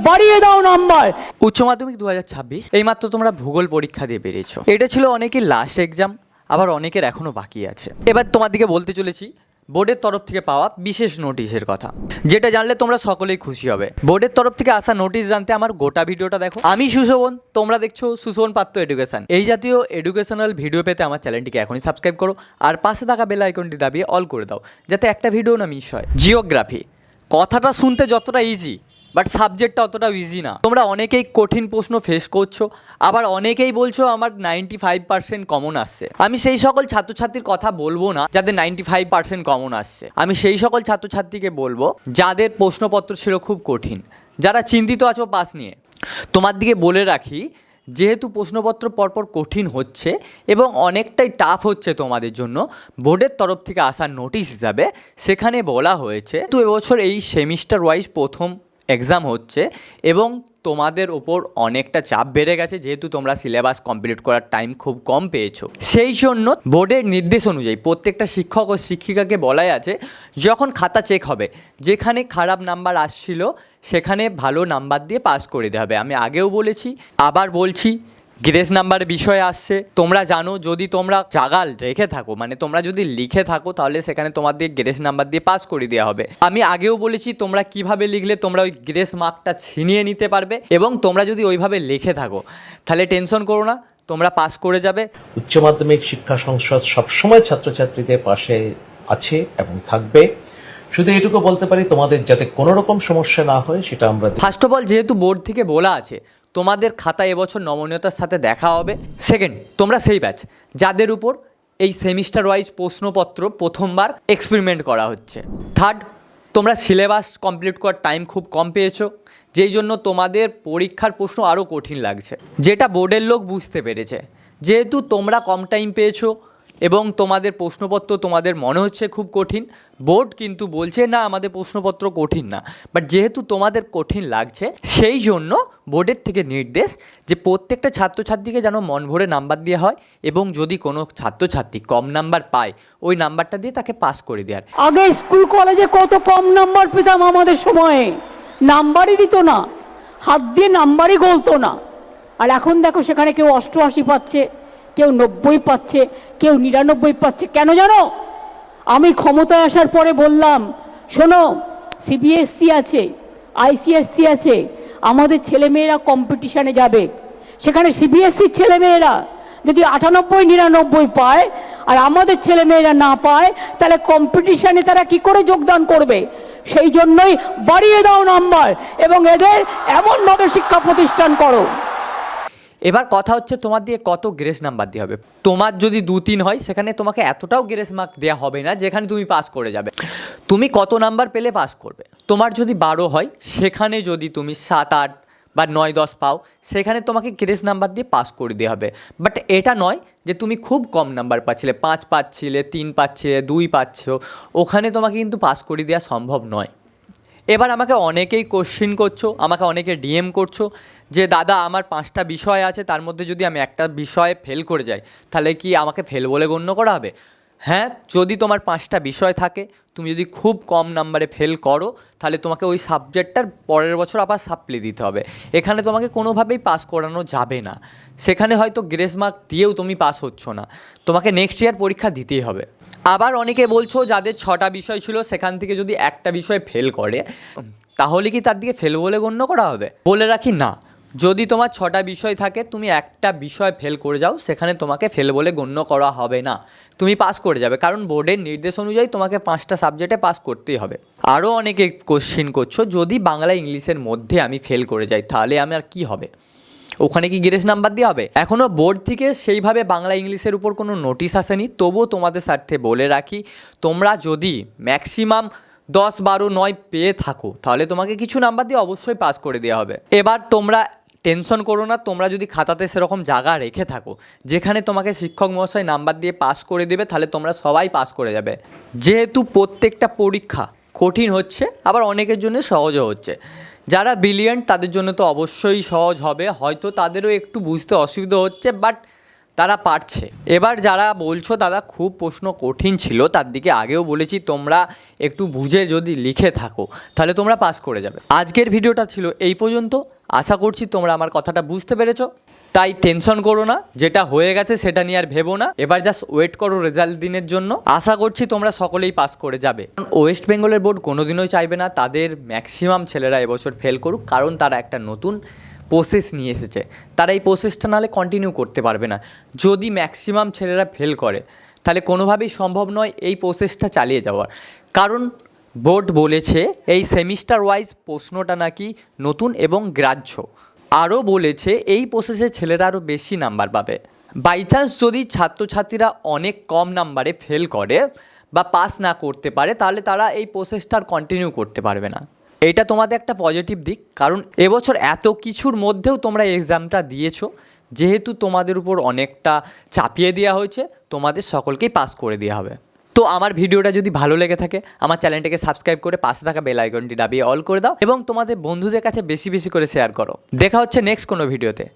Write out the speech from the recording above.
বাড়িয়ে দাও নাম্বার। উচ্চ মাধ্যমিক 2026 এইমাত্র তোমরা ভূগোল পরীক্ষা দিয়ে বেরিয়েছো। এটা ছিল অনেকের লাস্ট এক্সাম, আবার অনেকের এখনো বাকি আছে। এবার তোমাদেরকে বলতে চলেছি বোর্ডের তরফ থেকে পাওয়া বিশেষ নোটিশের কথা, যেটা জানলে তোমরা সকলেই খুশি হবে। বোর্ডের তরফ থেকে আসা নোটিশ জানতে আমার গোটা ভিডিওটা দেখো। আমি সুশোভন, তোমরা দেখছো সুশোভন পাত্র এডুকেশন। এই জাতীয় এডুকেশনাল ভিডিও পেতে আমার চ্যানেলটিকে এখনই সাবস্ক্রাইব করো, আর পাশে থাকা বেল আইকনটি দাবিয়ে অল করে দাও, যাতে একটা ভিডিও না মিস হয়। জিওগ্রাফি কথাটা শুনতে যতটা ইজি, বাট সাবজেক্টটা অতটাও ইজি না। তোমরা অনেকেই কঠিন প্রশ্ন ফেস করছো, আবার অনেকেই বলছো আমার 95% কমন আসছে। আমি সেই সকল ছাত্রছাত্রীর কথা বলবো না যাদের 95% কমন আসছে। আমি সেই সকল ছাত্রছাত্রীকে বলবো যাদের প্রশ্নপত্র ছিল খুব কঠিন, যারা চিন্তিত আছো পাস নিয়ে। তোমার দিকে বলে রাখি, যেহেতু প্রশ্নপত্র পরপর কঠিন হচ্ছে এবং অনেকটাই টাফ হচ্ছে তোমাদের জন্য, বোর্ডের তরফ থেকে আসা নোটিশ হিসাবে সেখানে বলা হয়েছে তো এবছর এই সেমিস্টার ওয়াইজ প্রথম এক্সাম হচ্ছে এবং তোমাদের ওপর অনেকটা চাপ বেড়ে গেছে, যেহেতু তোমরা সিলেবাস কমপ্লিট করার টাইম খুব কম পেয়েছো। সেই জন্য বোর্ডের নির্দেশ অনুযায়ী প্রত্যেকটা শিক্ষক ও শিক্ষিকাকে বলাই আছে, যখন খাতা চেক হবে যেখানে খারাপ নাম্বার আসছিল সেখানে ভালো নাম্বার দিয়ে পাস করে দেওয়া হবে। আমি আগেও বলেছি, আবার বলছি, গ্রেস নাম্বারের বিষয়ে আসছে। তোমরা জানো, যদি তোমরা জাগাল রেখে থাকো, মানে তোমরা যদি লিখে থাকো, তাহলে সেখানে তোমাদের গ্রেস নাম্বার দিয়ে পাস করে দেওয়া হবে। আমি আগেও বলেছি তোমরা কিভাবে লিখলে তোমরা ওই গ্রেস মার্কটা ছিনিয়ে নিতে পারবে, এবং তোমরা যদি ওইভাবে লিখে থাকো তাহলে টেনশন করো না, তোমরা পাস করে যাবে। উচ্চ মাধ্যমিক শিক্ষা সংসদ সবসময় ছাত্রছাত্রীদের পাশে আছে এবং থাকবে। শুধু এটুকু বলতে পারি, তোমাদের যাতে কোনো রকম সমস্যা না হয় সেটা আমরা। ফার্স্ট অফ অল, যেহেতু বোর্ড থেকে বলা আছে তোমাদের খাতা এবছর নমনীয়তার সাথে দেখা হবে। সেকেন্ড, তোমরা সেই ব্যাচ যাদের উপর এই সেমিস্টার ওয়াইজ প্রশ্নপত্র প্রথমবার এক্সপেরিমেন্ট করা হচ্ছে। থার্ড, তোমরা সিলেবাস কমপ্লিট করার টাইম খুব কম পেয়েছো, যেই জন্য তোমাদের পরীক্ষার প্রশ্ন আরও কঠিন লাগছে, যেটা বোর্ডের লোক বুঝতে পেরেছে। যেহেতু তোমরা কম টাইম পেয়েছো এবং তোমাদের প্রশ্নপত্র তোমাদের মনে হচ্ছে খুব কঠিন, বোর্ড কিন্তু বলছে না আমাদের প্রশ্নপত্র কঠিন না, বাট যেহেতু তোমাদের কঠিন লাগছে সেই জন্য বোর্ডের থেকে নির্দেশ যে প্রত্যেকটা ছাত্রছাত্রীকে যেন মন ভরে নাম্বার দেওয়া হয়, এবং যদি কোনো ছাত্রছাত্রী কম নাম্বার পায় ওই নাম্বারটা দিয়ে তাকে পাস করে দেওয়ার। আগে স্কুল কলেজে কত কম নাম্বার পেতাম, আমাদের সময়ে নাম্বারই দিত না, হাত দিয়ে নাম্বারই গলতো না। আর এখন দেখো সেখানে কেউ 88 পাচ্ছে, কেউ 90 পাচ্ছে, কেউ 99 পাচ্ছে। কেন জানো? আমি ক্ষমতায় আসার পরে বললাম, শোনো, সিবিএসসি আছে, আইসিএসসি আছে, আমাদের ছেলেমেয়েরা কম্পিটিশানে যাবে। সেখানে সিবিএসসির ছেলেমেয়েরা যদি 98, 99 পায় আর আমাদের ছেলেমেয়েরা না পায়, তাহলে কম্পিটিশানে তারা কি করে যোগদান করবে? সেই জন্যই বাড়িয়ে দাও নাম্বার এবং এদের এমনভাবে শিক্ষা প্রতিষ্ঠান করো। এবার কথা হচ্ছে তোমার দিয়ে কত গ্রেস নাম্বার দেওয়া হবে। তোমার যদি 2-3 হয় সেখানে তোমাকে এতটাও গ্রেস মার্ক দেওয়া হবে না যেখানে তুমি পাস করে যাবে। তুমি কত নাম্বার পেলে পাস করবে? তোমার যদি 12 হয় সেখানে যদি তুমি 7-8 বা 9-10 পাও, সেখানে তোমাকে গ্রেস নাম্বার দিয়ে পাস করে দেওয়া হবে। বাট এটা নয় যে তুমি খুব কম নাম্বার পাচ্ছিলে, 5 পাচ্ছিলে, 3 পাচ্ছিলে, 2 পাচ্ছ, ওখানে তোমাকে কিন্তু পাস করে দেওয়া সম্ভব নয়। এবার আমাকে অনেকেই কোশ্চিন করছো, আমাকে অনেকে ডিএম করছো যে দাদা আমার 5টা বিষয় আছে, তার মধ্যে যদি আমি একটা বিষয়ে ফেল করে যাই তাহলে কি আমাকে ফেল বলে গণ্য করা হবে? হ্যাঁ, যদি তোমার 5টা বিষয় থাকে, তুমি যদি খুব কম নাম্বারে ফেল করো তাহলে তোমাকে ওই সাবজেক্টটার পরের বছর আবার সাপ্লি দিতে হবে। এখানে তোমাকে কোনোভাবেই পাস করানো যাবে না। সেখানে হয়তো গ্রেস মার্ক দিয়েও তুমি পাস হচ্ছ না, তোমাকে নেক্সট ইয়ার পরীক্ষা দিতেই হবে। আবার অনেকে বলছো যাদের 6টা বিষয় ছিল সেখান থেকে যদি একটা বিষয় ফেল করে তাহলে কি তার দিকে ফেল বলে গণ্য করা হবে? বলে রাখি, না, যদি তোমার 6টা বিষয় থাকে, তুমি একটা বিষয় ফেল করে যাও, সেখানে তোমাকে ফেল বলে গণ্য করা হবে না, তুমি পাস করে যাবে, কারণ বোর্ডের নির্দেশ অনুযায়ী তোমাকে 5টা সাবজেক্টে পাস করতেই হবে। আরও অনেকে কোশ্চিন করছো যদি বাংলা ইংলিশের মধ্যে আমি ফেল করে যাই তাহলে আমার কি হবে? ওখানে কি গ্রেস নাম্বার দেওয়া হবে? এখনও বোর্ড থেকে সেইভাবে বাংলা ইংলিশের উপর কোনো নোটিশ আসেনি, তবুও তোমাদের স্বার্থে বলে রাখি, তোমরা যদি ম্যাক্সিমাম 10, 12, 9 পেয়ে থাকো তাহলে তোমাকে কিছু নাম্বার দিয়ে অবশ্যই পাস করে দেওয়া হবে। এবার তোমরা টেনশন করো না, তোমরা যদি খাতাতে সেরকম জায়গা রেখে থাকো যেখানে তোমাকে শিক্ষক মহাশয় নাম্বার দিয়ে পাস করে দেবে, তাহলে তোমরা সবাই পাস করে যাবে। যেহেতু প্রত্যেকটা পরীক্ষা কঠিন হচ্ছে, আবার অনেকের জন্য সহজও হচ্ছে। যারা ব্রিলিয়ান্ট তাদের জন্য তো অবশ্যই সহজ হবে, হয়তো তাদেরও একটু বুঝতে অসুবিধা হচ্ছে, বাট তারা পারছে। এবার যারা বলছো দাদা খুব প্রশ্ন কঠিন ছিল, তার দিকে আগেও বলেছি তোমরা একটু বুঝে যদি লিখে থাকো তাহলে তোমরা পাস করে যাবে। আজকের ভিডিওটা ছিল এই পর্যন্ত। আশা করছি তোমরা আমার কথাটা বুঝতে পেরেছো। তাই টেনশন করো না, যেটা হয়ে গেছে সেটা নিয়ে আর ভেবো না, এবার জাস্ট ওয়েট করো রেজাল্ট দিনের জন্য। আশা করছি তোমরা সকলেই পাস করে যাবে। কারণ ওয়েস্ট বেঙ্গলের বোর্ড কোনোদিনই চাইবে না তাদের ম্যাক্সিমাম ছেলেরা এবছর ফেল করুক, কারণ তারা একটা নতুন প্রসেস নিয়ে এসেছে। তারা এই প্রসেসটা নাহলে কন্টিনিউ করতে পারবে না। যদি ম্যাক্সিমাম ছেলেরা ফেল করে তাহলে কোনোভাবেই সম্ভব নয় এই প্রসেসটা চালিয়ে যাওয়ার। কারণ বোর্ড বলেছে এই সেমিস্টার ওয়াইজ প্রশ্নটা নাকি নতুন এবং গ্রাহ্য। আরও বলেছে এই প্রসেসে ছেলেরা আরও বেশি নাম্বার পাবে। বাই চান্স যদি ছাত্রছাত্রীরা অনেক কম নাম্বারে ফেল করে বা পাস না করতে পারে তাহলে তারা এই প্রসেসটা আর কন্টিনিউ করতে পারবে না। এটা তোমাদের একটা পজিটিভ দিক, কারণ এবছর এত কিছুর মধ্যেও তোমরা এক্সামটা দিয়েছো, যেহেতু তোমাদের উপর অনেকটা চাপিয়ে দেওয়া হয়েছে, তোমাদের সকলকেই পাস করে দেওয়া হবে। তো আমার ভিডিওটা যদি ভালো লেগে থাকে আমার চ্যানেলটাকে সাবস্ক্রাইব করে পাশে থাকা বেল আইকনটি দাবিয়ে অল করে দাও এবং তোমাদের বন্ধুদের কাছে বেশি বেশি করে শেয়ার করো। দেখা হচ্ছে নেক্সট কোনো ভিডিওতে।